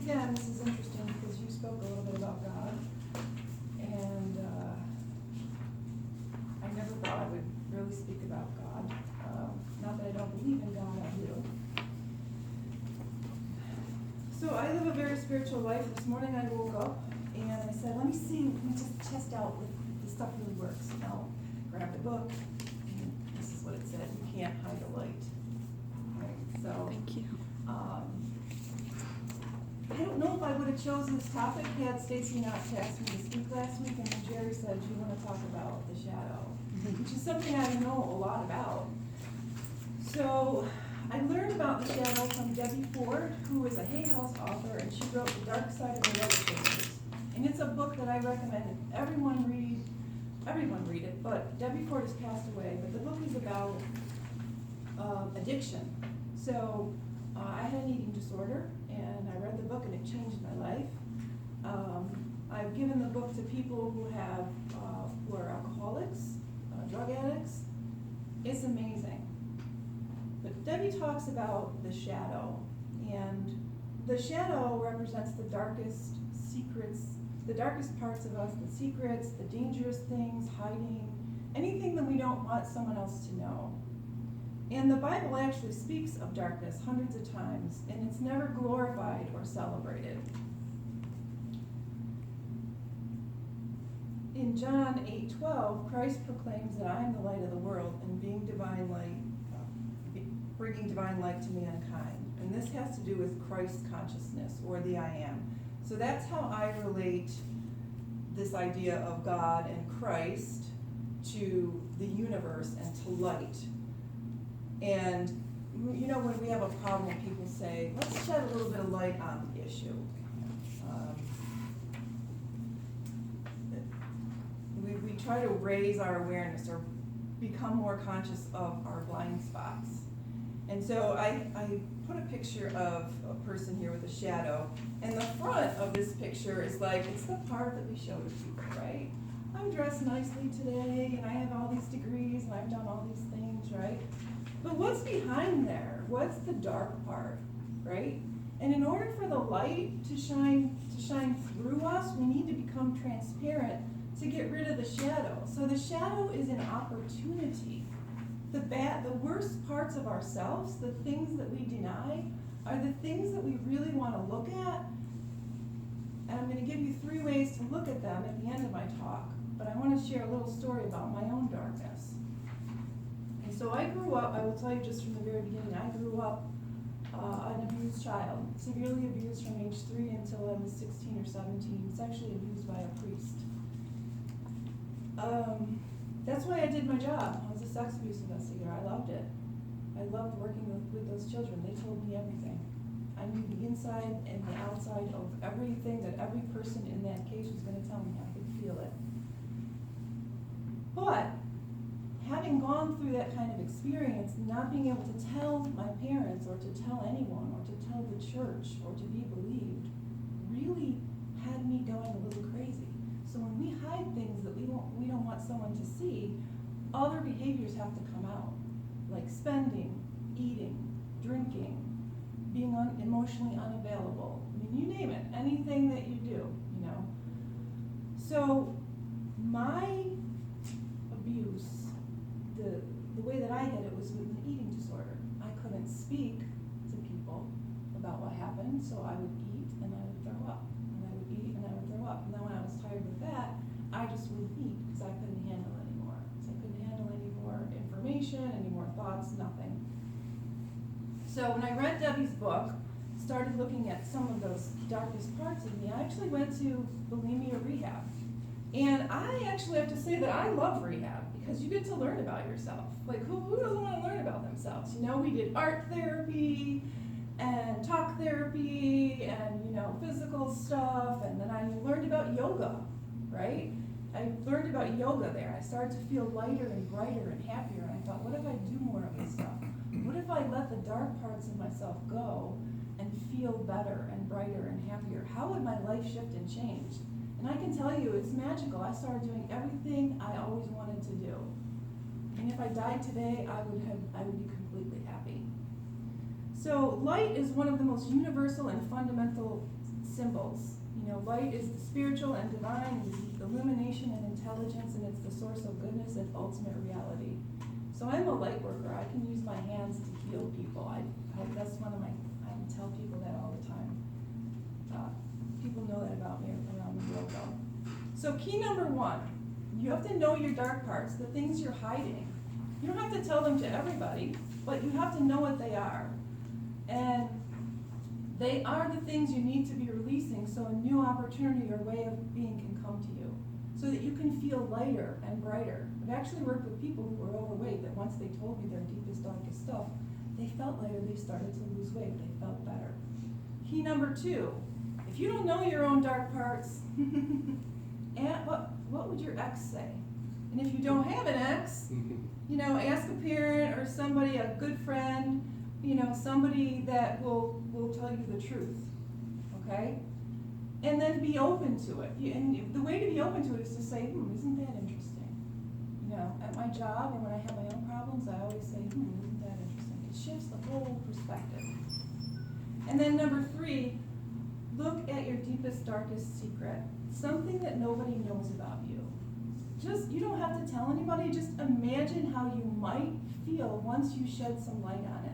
again, this is interesting because you spoke a little bit about God, and I never thought I would really speak about God. Not that I don't believe in God, I do. So I live a very spiritual life. This morning I woke up and I said, let me just test out if the stuff really works. And I'll grab the book, and this is what it said: you can't hide the light. Right, so Thank you. I don't know if I would have chosen this topic had Stacy not asked me to speak last week, and then Jerry said, you want to talk about the shadow, which is something I know a lot about. So I learned about the shadow from Debbie Ford, who is a Hay House author, and she wrote The Dark Side of the Legislators. And it's a book that I recommend everyone read it, but Debbie Ford has passed away, but the book is about addiction. So I had an eating disorder, and I read the book and it changed my life. I've given the book to people who are alcoholics, drug addicts. It's amazing. But Debbie talks about the shadow, and the shadow represents the darkest secrets, the darkest parts of us, the secrets, the dangerous things, hiding, anything that we don't want someone else to know. And the Bible actually speaks of darkness hundreds of times, and it's never glorified or celebrated. In John 8:12, Christ proclaims that I am the light of the world, and bringing divine light to mankind. And this has to do with Christ consciousness, or the I am. So that's how I relate this idea of God and Christ to the universe and to light. And you know, when we have a problem, people say, let's shed a little bit of light on the issue. We try to raise our awareness or become more conscious of our blind spots. And so I put a picture of a person here with a shadow, and the front of this picture is like, it's the part that we show to people, right? I'm dressed nicely today, and I have all these degrees, and I've done all these things, right? But what's behind there? What's the dark part, right? And in order for the light to shine through us, we need to become transparent to get rid of the shadow. So the shadow is an opportunity. The worst parts of ourselves, the things that we deny, are the things that we really want to look at. And I'm going to give you 3 ways to look at them at the end of my talk. But I want to share a little story about my own darkness. And so I grew up, I will tell you just from the very beginning, I grew up an abused child, severely abused from age 3 until I was 16 or 17, sexually abused by a priest. That's why I did my job. I was a sex abuse investigator. I loved it. I loved working with those children. They told me everything. I knew the inside and the outside of everything that every person in that case was going to tell me. I could feel it. But having gone through that kind of experience, not being able to tell my parents or to tell anyone or to tell the church or to be believed really had me going a little crazy. So when we hide things that we don't want someone to see, other behaviors have to come out, like spending, eating, drinking, being emotionally unavailable. I mean, you name it, anything that you do, you know. So my abuse, the way that I had it was with an eating disorder. I couldn't speak to people about what happened, so I would eat and I would throw up. And I would eat and I would throw up. And then when I was tired with that, I just wouldn't eat because I couldn't handle it anymore. So I couldn't handle any more information, any more thoughts, nothing. So when I read Debbie's book, started looking at some of those darkest parts of me, I actually went to bulimia rehab. And I actually have to say that I love rehab because you get to learn about yourself. Like, who doesn't want to learn about themselves? You know, we did art therapy and talk therapy and, you know, physical stuff. And then I learned about yoga, right? I learned about yoga there. I started to feel lighter and brighter and happier. And I thought, what if I do more of this stuff? What if I let the dark parts of myself go and feel better and brighter and happier? How would my life shift and change? And I can tell you, it's magical. I started doing everything I always wanted to do. And if I died today, I would be completely happy. So light is one of the most universal and fundamental symbols. You know, light is the spiritual and divine, the illumination and intelligence, and it's the source of goodness and ultimate reality. So I'm a light worker. I can use my hands to heal people. That's one of my, I tell people that all the time. People know that about me around the world though. So key number 1, you have to know your dark parts, the things you're hiding. You don't have to tell them to everybody, but you have to know what they are. And they are the things you need to be releasing so a new opportunity or way of being can come to you, so that you can feel lighter and brighter. I've actually worked with people who were overweight that once they told me their deepest, darkest stuff, they felt lighter, they started to lose weight, they felt better. Key number 2, if you don't know your own dark parts, what would your ex say? And if you don't have an ex, you know, ask a parent or somebody, a good friend, you know, somebody that will tell you the truth, okay? And then be open to it. And the way to be open to it is to say, isn't that interesting? You know, at my job or when I have my own problems, I always say, isn't that interesting? It shifts the whole perspective. And then number 3, look at your deepest, darkest secret, something that nobody knows about you. You don't have to tell anybody, just imagine how you might feel once you shed some light on it.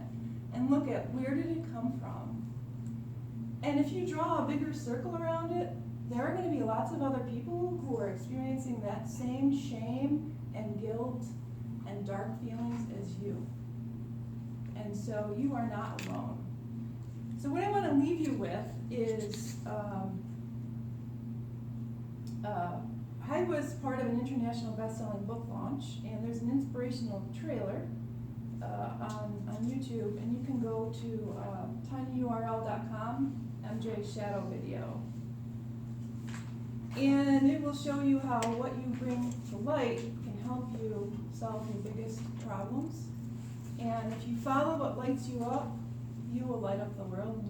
And look at where did it come from. And if you draw a bigger circle around it, there are going to be lots of other people who are experiencing that same shame and guilt and dark feelings as you. And so you are not alone. So what I want to leave you with is, I was part of an international best-selling book launch, and there's an inspirational trailer on YouTube, and you can go to tinyurl.com, MJ Shadow Video. And it will show you how what you bring to light can help you solve your biggest problems. And if you follow what lights you up, you will light up the world.